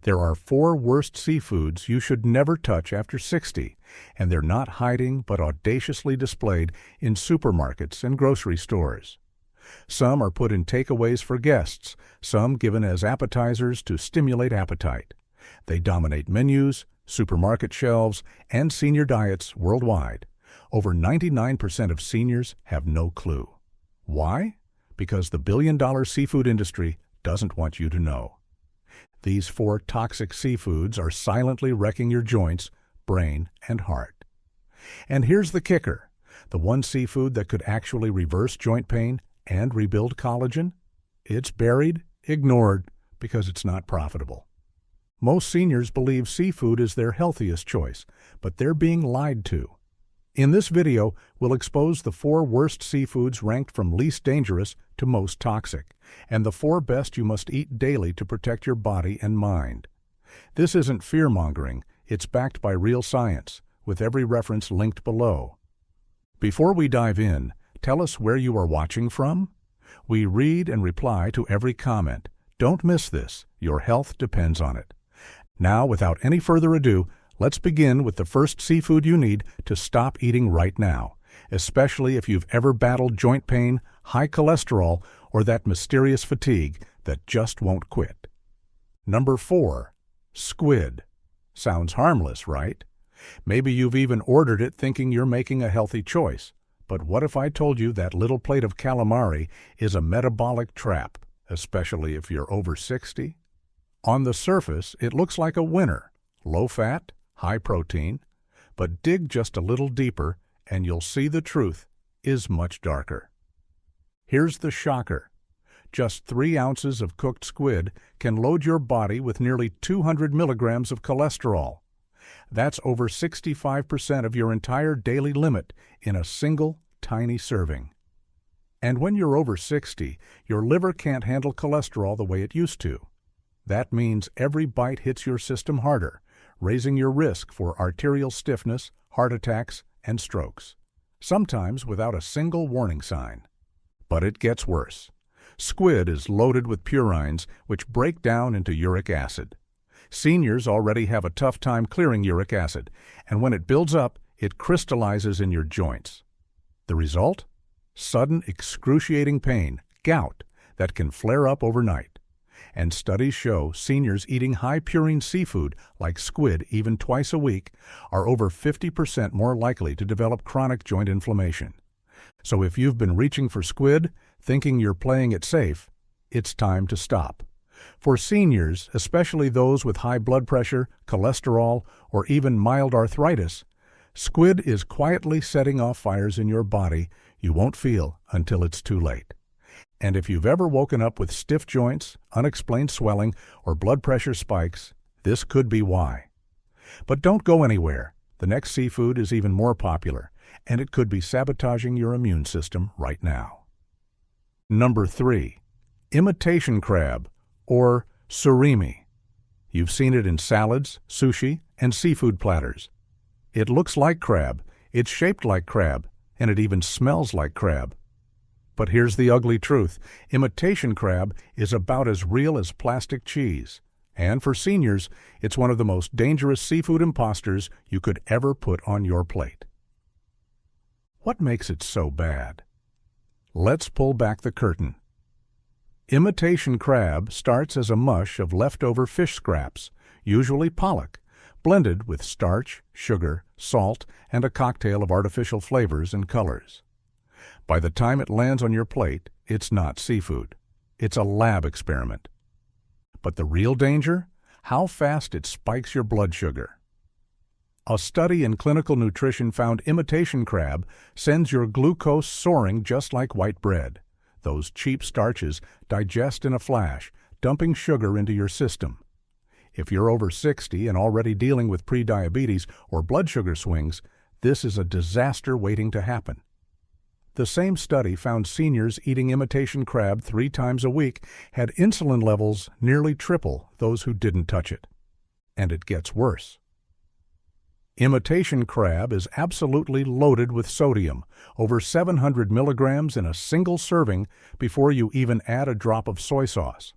There are 4 worst seafoods you should never touch after 60, and they're not hiding but audaciously displayed in supermarkets and grocery stores. Some are put in takeaways for guests, some given as appetizers to stimulate appetite. They dominate menus, supermarket shelves, and senior diets worldwide. Over 99% of seniors have no clue. Why? Because the billion-dollar seafood industry doesn't want you to know. These 4 toxic seafoods are silently wrecking your joints, brain, and heart. And here's the kicker. The one seafood that could actually reverse joint pain and rebuild collagen? It's buried, ignored, because it's not profitable. Most seniors believe seafood is their healthiest choice, but they're being lied to. In this video, we'll expose the 4 worst seafoods ranked from least dangerous to most toxic, and the 4 best you must eat daily to protect your body and mind. This isn't fear-mongering, it's backed by real science, with every reference linked below. Before we dive in, tell us where you are watching from. We read and reply to every comment. Don't miss this, your health depends on it. Now, without any further ado, let's begin with the first seafood you need to stop eating right now, especially if you've ever battled joint pain, high cholesterol, or that mysterious fatigue that just won't quit. Number 4. Squid. Sounds harmless, right? Maybe you've even ordered it thinking you're making a healthy choice. But what if I told you that little plate of calamari is a metabolic trap, especially if you're over 60? On the surface, it looks like a winner. Low fat, high protein. But dig just a little deeper, and you'll see the truth is much darker. Here's the shocker. Just 3 ounces of cooked squid can load your body with nearly 200 milligrams of cholesterol. That's over 65% of your entire daily limit in a single, tiny serving. And when you're over 60, your liver can't handle cholesterol the way it used to. That means every bite hits your system harder, raising your risk for arterial stiffness, heart attacks, and strokes, sometimes without a single warning sign. But it gets worse. Squid is loaded with purines, which break down into uric acid. Seniors already have a tough time clearing uric acid, and when it builds up, it crystallizes in your joints. The result? Sudden excruciating pain, gout, that can flare up overnight. And studies show seniors eating high purine seafood, like squid even twice a week, are over 50% more likely to develop chronic joint inflammation. So if you've been reaching for squid, thinking you're playing it safe, it's time to stop. For seniors, especially those with high blood pressure, cholesterol, or even mild arthritis, squid is quietly setting off fires in your body you won't feel until it's too late. And if you've ever woken up with stiff joints, unexplained swelling, or blood pressure spikes, this could be why. But don't go anywhere. The next seafood is even more popular, and it could be sabotaging your immune system right now. Number 3. Imitation crab, or surimi. You've seen it in salads, sushi, and seafood platters. It looks like crab, it's shaped like crab, and it even smells like crab. But here's the ugly truth. Imitation crab is about as real as plastic cheese. And for seniors, it's one of the most dangerous seafood imposters you could ever put on your plate. What makes it so bad? Let's pull back the curtain. Imitation crab starts as a mush of leftover fish scraps, usually pollock, blended with starch, sugar, salt, and a cocktail of artificial flavors and colors. By the time it lands on your plate, it's not seafood. It's a lab experiment. But the real danger? How fast it spikes your blood sugar. A study in clinical nutrition found imitation crab sends your glucose soaring just like white bread. Those cheap starches digest in a flash, dumping sugar into your system. If you're over 60 and already dealing with prediabetes or blood sugar swings, this is a disaster waiting to happen. The same study found seniors eating imitation crab 3 times a week had insulin levels nearly triple those who didn't touch it. And it gets worse. Imitation crab is absolutely loaded with sodium, over 700 milligrams in a single serving before you even add a drop of soy sauce.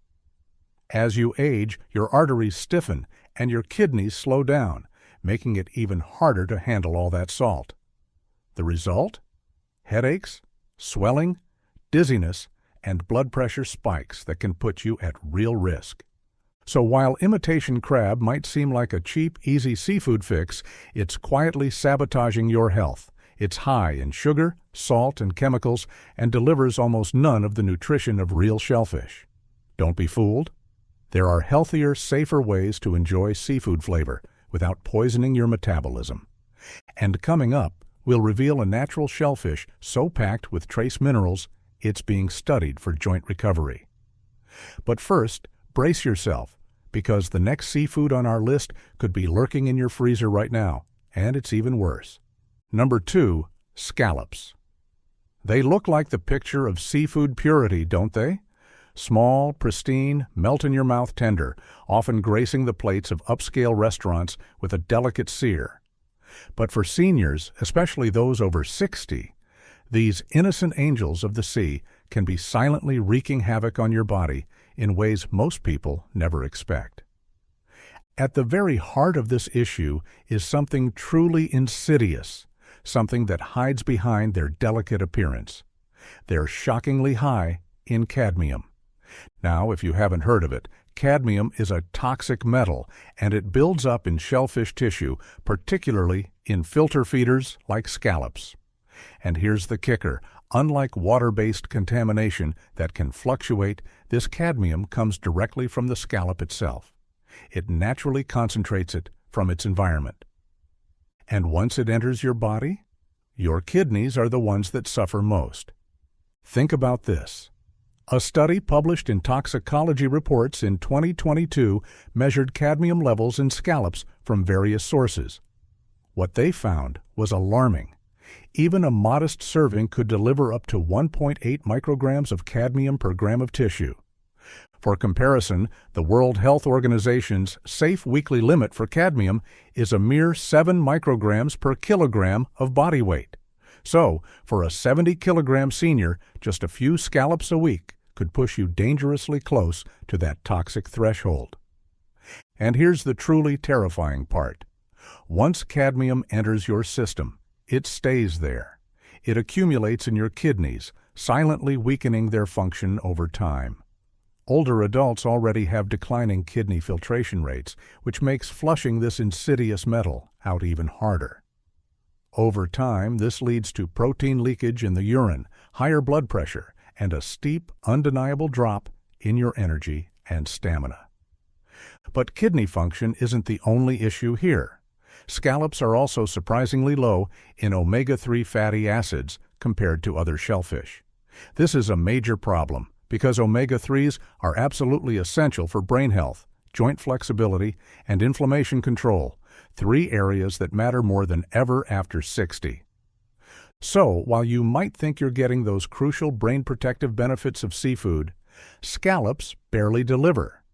As you age, your arteries stiffen and your kidneys slow down, making it even harder to handle all that salt. The result? Headaches, swelling, dizziness, and blood pressure spikes that can put you at real risk. So while imitation crab might seem like a cheap, easy seafood fix, it's quietly sabotaging your health. It's high in sugar, salt, and chemicals, and delivers almost none of the nutrition of real shellfish. Don't be fooled. There are healthier, safer ways to enjoy seafood flavor without poisoning your metabolism. And coming up, we'll reveal a natural shellfish so packed with trace minerals, it's being studied for joint recovery. But first, brace yourself, because the next seafood on our list could be lurking in your freezer right now, and it's even worse. Number 2, scallops. They look like the picture of seafood purity, don't they? Small, pristine, melt-in-your-mouth tender, often gracing the plates of upscale restaurants with a delicate sear. But for seniors, especially those over 60, these innocent angels of the sea can be silently wreaking havoc on your body in ways most people never expect. At the very heart of this issue is something truly insidious, something that hides behind their delicate appearance. They're shockingly high in cadmium. Now, if you haven't heard of it, cadmium is a toxic metal, and it builds up in shellfish tissue, particularly in filter feeders like scallops. And here's the kicker. Unlike water-based contamination that can fluctuate, this cadmium comes directly from the scallop itself. It naturally concentrates it from its environment. And once it enters your body, your kidneys are the ones that suffer most. Think about this. A study published in Toxicology Reports in 2022 measured cadmium levels in scallops from various sources. What they found was alarming. Even a modest serving could deliver up to 1.8 micrograms of cadmium per gram of tissue. For comparison, the World Health Organization's safe weekly limit for cadmium is a mere 7 micrograms per kilogram of body weight. So, for a 70-kilogram senior, just a few scallops a week could push you dangerously close to that toxic threshold. And here's the truly terrifying part. Once cadmium enters your system, it stays there. It accumulates in your kidneys, silently weakening their function over time. Older adults already have declining kidney filtration rates, which makes flushing this insidious metal out even harder. Over time, this leads to protein leakage in the urine, higher blood pressure, and a steep, undeniable drop in your energy and stamina. But kidney function isn't the only issue here. Scallops are also surprisingly low in omega-3 fatty acids compared to other shellfish. This is a major problem because omega-3s are absolutely essential for brain health, joint flexibility, and inflammation control, 3 areas that matter more than ever after 60. So, while you might think you're getting those crucial brain protective benefits of seafood, scallops barely deliver.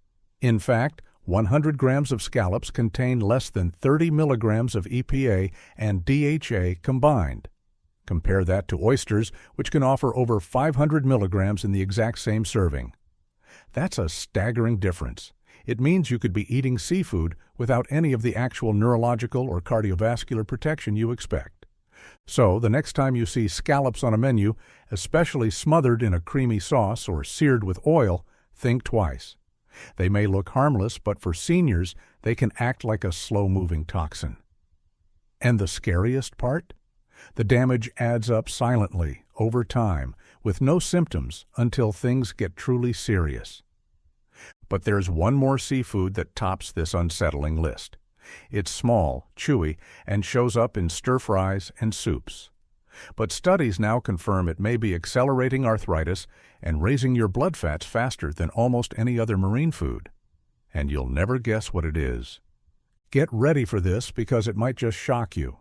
In fact, 100 grams of scallops contain less than 30 milligrams of EPA and DHA combined. Compare that to oysters, which can offer over 500 milligrams in the exact same serving. That's a staggering difference. It means you could be eating seafood without any of the actual neurological or cardiovascular protection you expect. So, the next time you see scallops on a menu, especially smothered in a creamy sauce or seared with oil, think twice. They may look harmless, but for seniors, they can act like a slow-moving toxin. And the scariest part? The damage adds up silently, over time, with no symptoms until things get truly serious. But there's one more seafood that tops this unsettling list. It's small, chewy, and shows up in stir-fries and soups. But studies now confirm it may be accelerating arthritis and raising your blood fats faster than almost any other marine food. And you'll never guess what it is. Get ready for this because it might just shock you.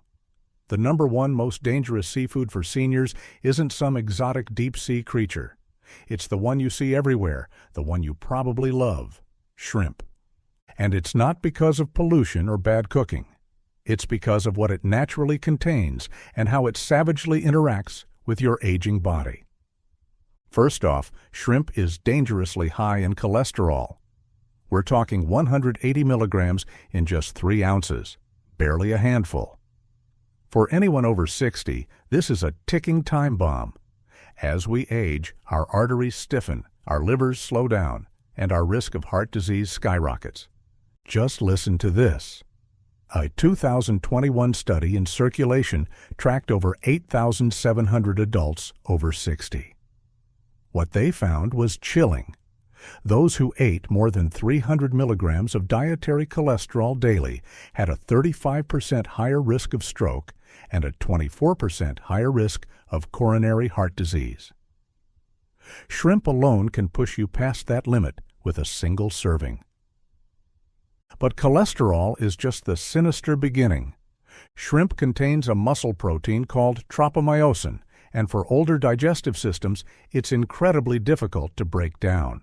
The number 1 most dangerous seafood for seniors isn't some exotic deep-sea creature. It's the one you see everywhere, the one you probably love, shrimp. And it's not because of pollution or bad cooking. It's because of what it naturally contains and how it savagely interacts with your aging body. First off, shrimp is dangerously high in cholesterol. We're talking 180 milligrams in just 3 ounces, barely a handful. For anyone over 60, this is a ticking time bomb. As we age, our arteries stiffen, our livers slow down, and our risk of heart disease skyrockets. Just listen to this. A 2021 study in Circulation tracked over 8,700 adults over 60. What they found was chilling. Those who ate more than 300 milligrams of dietary cholesterol daily had a 35% higher risk of stroke and a 24% higher risk of coronary heart disease. Shrimp alone can push you past that limit with a single serving. But cholesterol is just the sinister beginning. Shrimp contains a muscle protein called tropomyosin, and for older digestive systems, it's incredibly difficult to break down.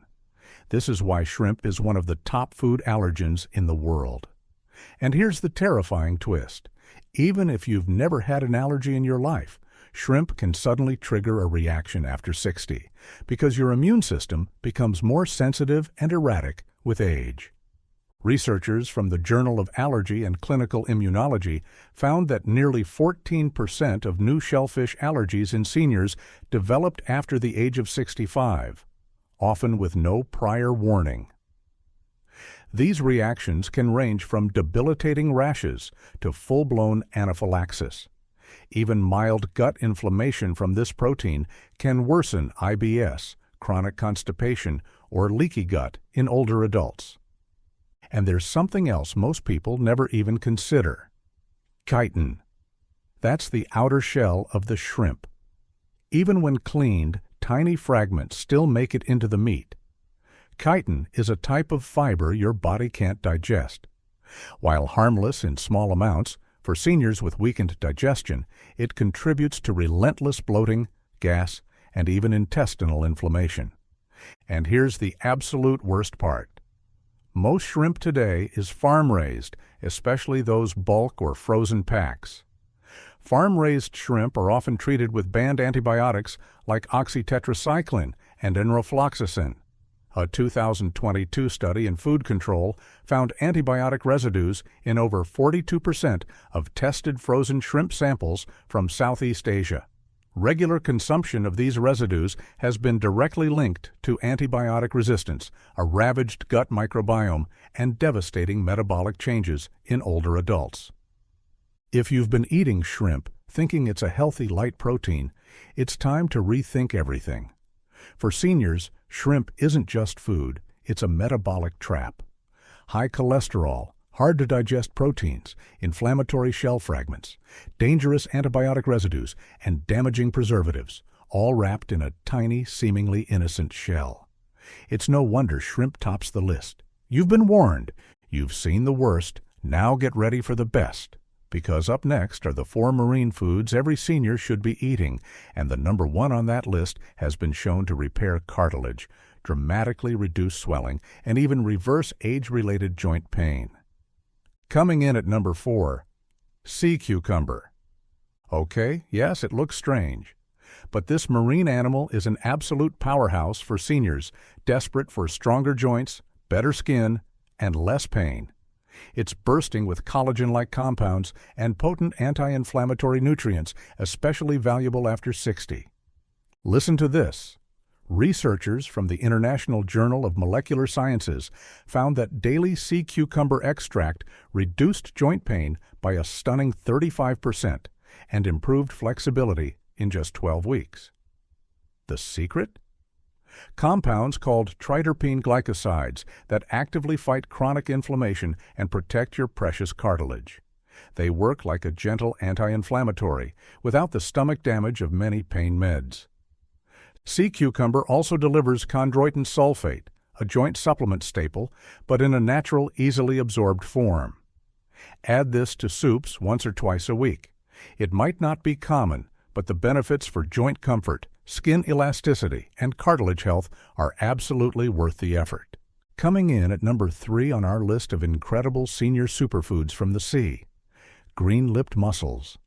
This is why shrimp is one of the top food allergens in the world. And here's the terrifying twist. Even if you've never had an allergy in your life, shrimp can suddenly trigger a reaction after 60, because your immune system becomes more sensitive and erratic with age. Researchers from the Journal of Allergy and Clinical Immunology found that nearly 14% of new shellfish allergies in seniors developed after the age of 65, often with no prior warning. These reactions can range from debilitating rashes to full-blown anaphylaxis. Even mild gut inflammation from this protein can worsen IBS, chronic constipation, or leaky gut in older adults. And there's something else most people never even consider. Chitin. That's the outer shell of the shrimp. Even when cleaned, tiny fragments still make it into the meat. Chitin is a type of fiber your body can't digest. While harmless in small amounts, for seniors with weakened digestion, it contributes to relentless bloating, gas, and even intestinal inflammation. And here's the absolute worst part. Most shrimp today is farm-raised, especially those bulk or frozen packs. Farm-raised shrimp are often treated with banned antibiotics like oxytetracycline and enrofloxacin. A 2022 study in food control found antibiotic residues in over 42% of tested frozen shrimp samples from Southeast Asia. Regular consumption of these residues has been directly linked to antibiotic resistance, a ravaged gut microbiome, and devastating metabolic changes in older adults. If you've been eating shrimp thinking it's a healthy light protein, it's time to rethink everything. For seniors, shrimp isn't just food, it's a metabolic trap. High cholesterol, hard-to-digest proteins, inflammatory shell fragments, dangerous antibiotic residues, and damaging preservatives, all wrapped in a tiny, seemingly innocent shell. It's no wonder shrimp tops the list. You've been warned. You've seen the worst. Now get ready for the best. Because up next are the 4 marine foods every senior should be eating, and the number 1 on that list has been shown to repair cartilage, dramatically reduce swelling, and even reverse age-related joint pain. Coming in at number 4, sea cucumber. Okay, yes, it looks strange. But this marine animal is an absolute powerhouse for seniors desperate for stronger joints, better skin, and less pain. It's bursting with collagen-like compounds and potent anti-inflammatory nutrients, especially valuable after 60. Listen to this. Researchers from the International Journal of Molecular Sciences found that daily sea cucumber extract reduced joint pain by a stunning 35% and improved flexibility in just 12 weeks. The secret? Compounds called triterpene glycosides that actively fight chronic inflammation and protect your precious cartilage. They work like a gentle anti-inflammatory without the stomach damage of many pain meds. Sea cucumber also delivers chondroitin sulfate, a joint supplement staple, but in a natural, easily absorbed form. Add this to soups once or twice a week. It might not be common, but the benefits for joint comfort, skin elasticity, and cartilage health are absolutely worth the effort. Coming in at number 3 on our list of incredible senior superfoods from the sea, green-lipped mussels.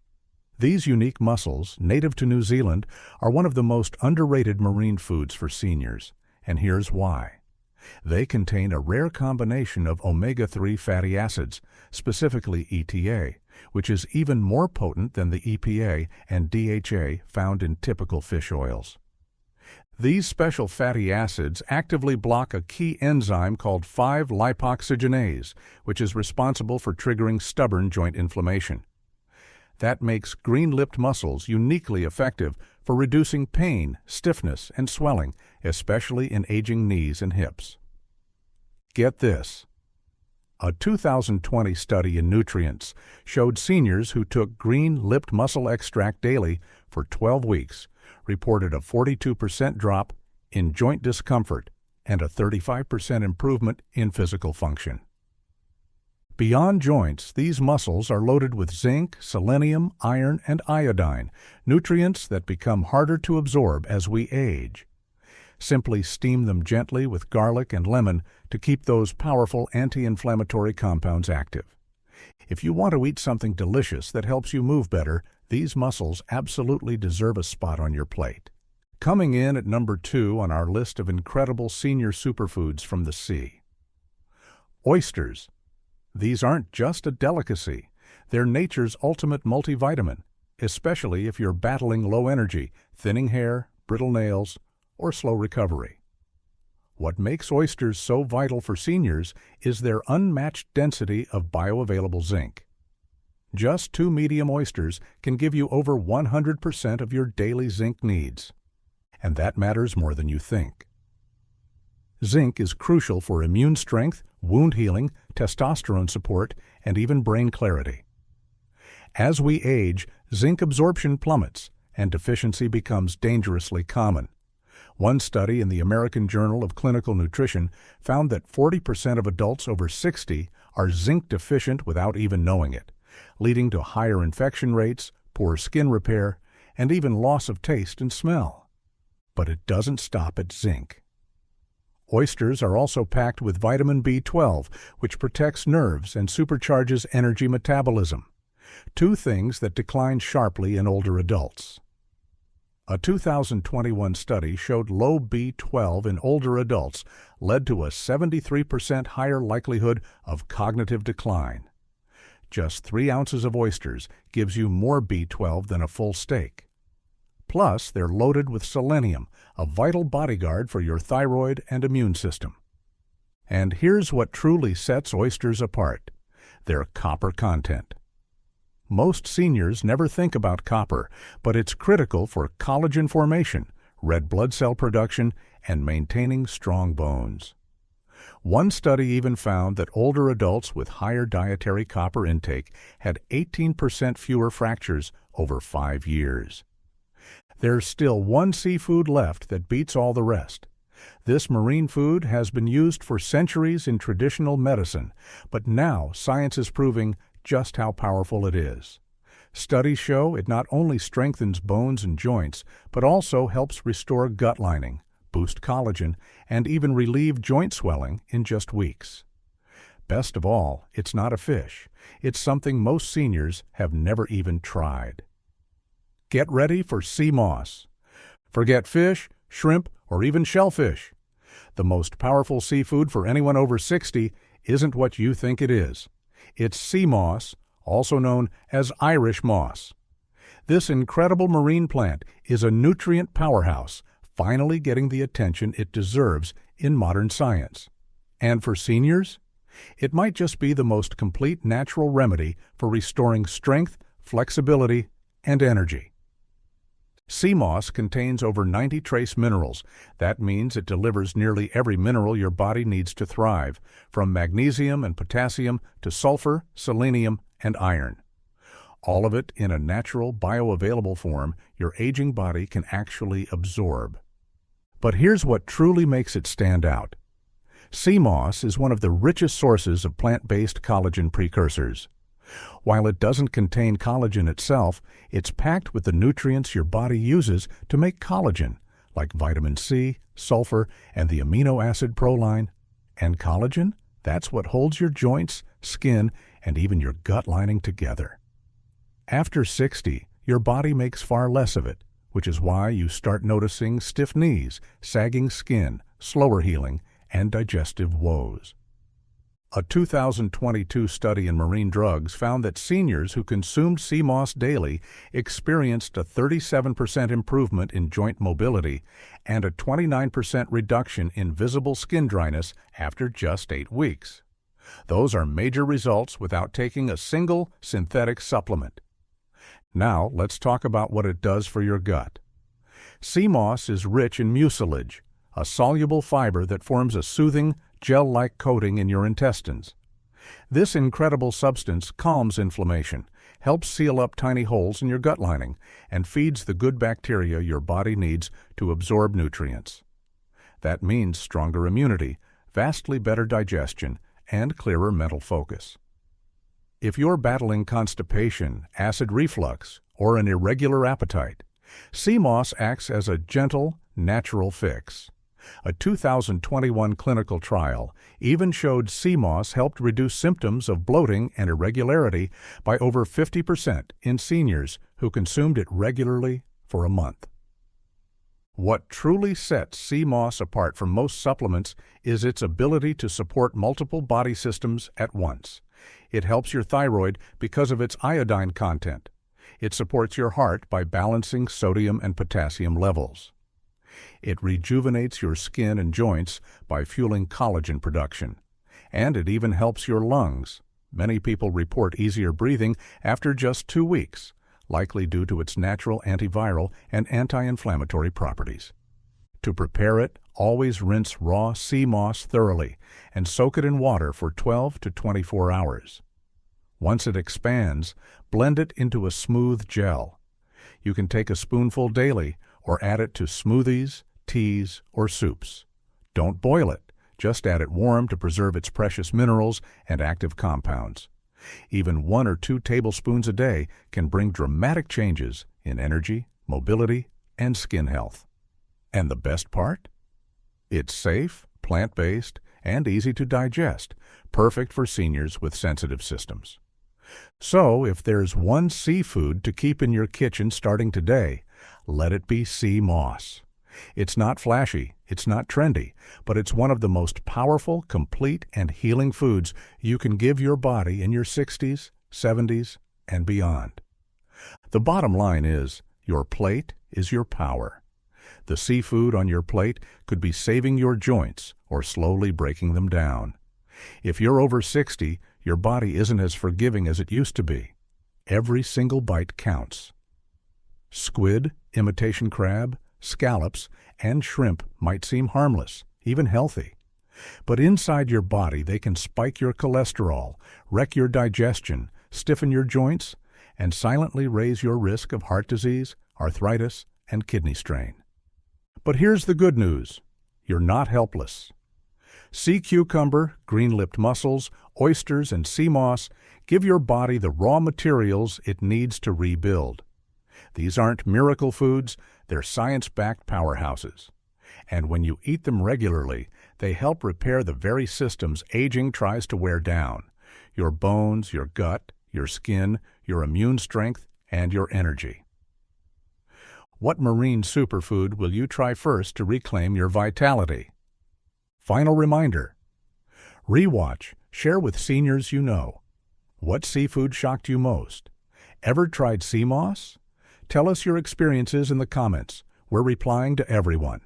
These unique mussels, native to New Zealand, are one of the most underrated marine foods for seniors, and here's why. They contain a rare combination of omega-3 fatty acids, specifically ETA, which is even more potent than the EPA and DHA found in typical fish oils. These special fatty acids actively block a key enzyme called 5-lipoxygenase, which is responsible for triggering stubborn joint inflammation. That makes green-lipped mussels uniquely effective for reducing pain, stiffness, and swelling, especially in aging knees and hips. Get this. A 2020 study in Nutrients showed seniors who took green-lipped mussel extract daily for 12 weeks reported a 42% drop in joint discomfort and a 35% improvement in physical function. Beyond joints, these mussels are loaded with zinc, selenium, iron, and iodine, nutrients that become harder to absorb as we age. Simply steam them gently with garlic and lemon to keep those powerful anti-inflammatory compounds active. If you want to eat something delicious that helps you move better, these mussels absolutely deserve a spot on your plate. Coming in at number 2 on our list of incredible senior superfoods from the sea. Oysters. These aren't just a delicacy. They're nature's ultimate multivitamin, especially if you're battling low energy, thinning hair, brittle nails, or slow recovery. What makes oysters so vital for seniors is their unmatched density of bioavailable zinc. Just 2 medium oysters can give you over 100% of your daily zinc needs. And that matters more than you think. Zinc is crucial for immune strength, wound healing, testosterone support, and even brain clarity. As we age, zinc absorption plummets, and deficiency becomes dangerously common. One study in the American Journal of Clinical Nutrition found that 40% of adults over 60 are zinc deficient without even knowing it, leading to higher infection rates, poor skin repair, and even loss of taste and smell. But it doesn't stop at zinc. Oysters are also packed with vitamin B12, which protects nerves and supercharges energy metabolism, 2 things that decline sharply in older adults. A 2021 study showed low B12 in older adults led to a 73% higher likelihood of cognitive decline. Just 3 ounces of oysters gives you more B12 than a full steak. Plus, they're loaded with selenium, a vital bodyguard for your thyroid and immune system. And here's what truly sets oysters apart: their copper content. Most seniors never think about copper, but it's critical for collagen formation, red blood cell production, and maintaining strong bones. One study even found that older adults with higher dietary copper intake had 18% fewer fractures over 5 years. There's still one seafood left that beats all the rest. This marine food has been used for centuries in traditional medicine, but now science is proving just how powerful it is. Studies show it not only strengthens bones and joints, but also helps restore gut lining, boost collagen, and even relieve joint swelling in just weeks. Best of all, it's not a fish. It's something most seniors have never even tried. Get ready for sea moss. Forget fish, shrimp, or even shellfish. The most powerful seafood for anyone over 60 isn't what you think it is. It's sea moss, also known as Irish moss. This incredible marine plant is a nutrient powerhouse, finally getting the attention it deserves in modern science. And for seniors, it might just be the most complete natural remedy for restoring strength, flexibility, and energy. Sea moss contains over 90 trace minerals. That means it delivers nearly every mineral your body needs to thrive, from magnesium and potassium to sulfur, selenium, and iron. All of it in a natural, bioavailable form your aging body can actually absorb. But here's what truly makes it stand out. Sea moss is one of the richest sources of plant-based collagen precursors. While it doesn't contain collagen itself, it's packed with the nutrients your body uses to make collagen, like vitamin C, sulfur, and the amino acid proline. And collagen? That's what holds your joints, skin, and even your gut lining together. After 60, your body makes far less of it, which is why you start noticing stiff knees, sagging skin, slower healing, and digestive woes. A 2022 study in marine drugs found that seniors who consumed sea moss daily experienced a 37% improvement in joint mobility and a 29% reduction in visible skin dryness after just 8 weeks. Those are major results without taking a single synthetic supplement. Now, let's talk about what it does for your gut. Sea moss is rich in mucilage, a soluble fiber that forms a soothing, gel-like coating in your intestines. This incredible substance calms inflammation, helps seal up tiny holes in your gut lining, and feeds the good bacteria your body needs to absorb nutrients. That means stronger immunity, vastly better digestion, and clearer mental focus. If you're battling constipation, acid reflux, or an irregular appetite, sea moss acts as a gentle, natural fix. A 2021 clinical trial even showed sea moss helped reduce symptoms of bloating and irregularity by over 50% in seniors who consumed it regularly for a month. What truly sets sea moss apart from most supplements is its ability to support multiple body systems at once. It helps your thyroid because of its iodine content. It supports your heart by balancing sodium and potassium levels. It rejuvenates your skin and joints by fueling collagen production. And it even helps your lungs. Many people report easier breathing after just 2 weeks, likely due to its natural antiviral and anti-inflammatory properties. To prepare it, always rinse raw sea moss thoroughly and soak it in water for 12 to 24 hours. Once it expands, blend it into a smooth gel. You can take a spoonful daily or add it to smoothies, teas, or soups. Don't boil it, just add it warm to preserve its precious minerals and active compounds. Even 1 or 2 tablespoons a day can bring dramatic changes in energy, mobility, and skin health. And the best part? It's safe, plant-based, and easy to digest, perfect for seniors with sensitive systems. So, if there's one seafood to keep in your kitchen starting today, let it be sea moss. It's not flashy, it's not trendy, but it's one of the most powerful, complete, and healing foods you can give your body in your 60s, 70s, and beyond. The bottom line is, your plate is your power. The seafood on your plate could be saving your joints or slowly breaking them down. If you're over 60, your body isn't as forgiving as it used to be. Every single bite counts. Squid, imitation crab, scallops, and shrimp might seem harmless, even healthy. But inside your body, they can spike your cholesterol, wreck your digestion, stiffen your joints, and silently raise your risk of heart disease, arthritis, and kidney strain. But here's the good news. You're not helpless. Sea cucumber, green-lipped mussels, oysters, and sea moss give your body the raw materials it needs to rebuild. These aren't miracle foods, they're science-backed powerhouses. And when you eat them regularly, they help repair the very systems aging tries to wear down: your bones, your gut, your skin, your immune strength, and your energy. What marine superfood will you try first to reclaim your vitality? Final reminder. Rewatch, share with seniors you know. What seafood shocked you most? Ever tried sea moss? Tell us your experiences in the comments. We're replying to everyone.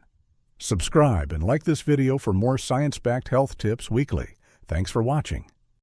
Subscribe and like this video for more science-backed health tips weekly. Thanks for watching.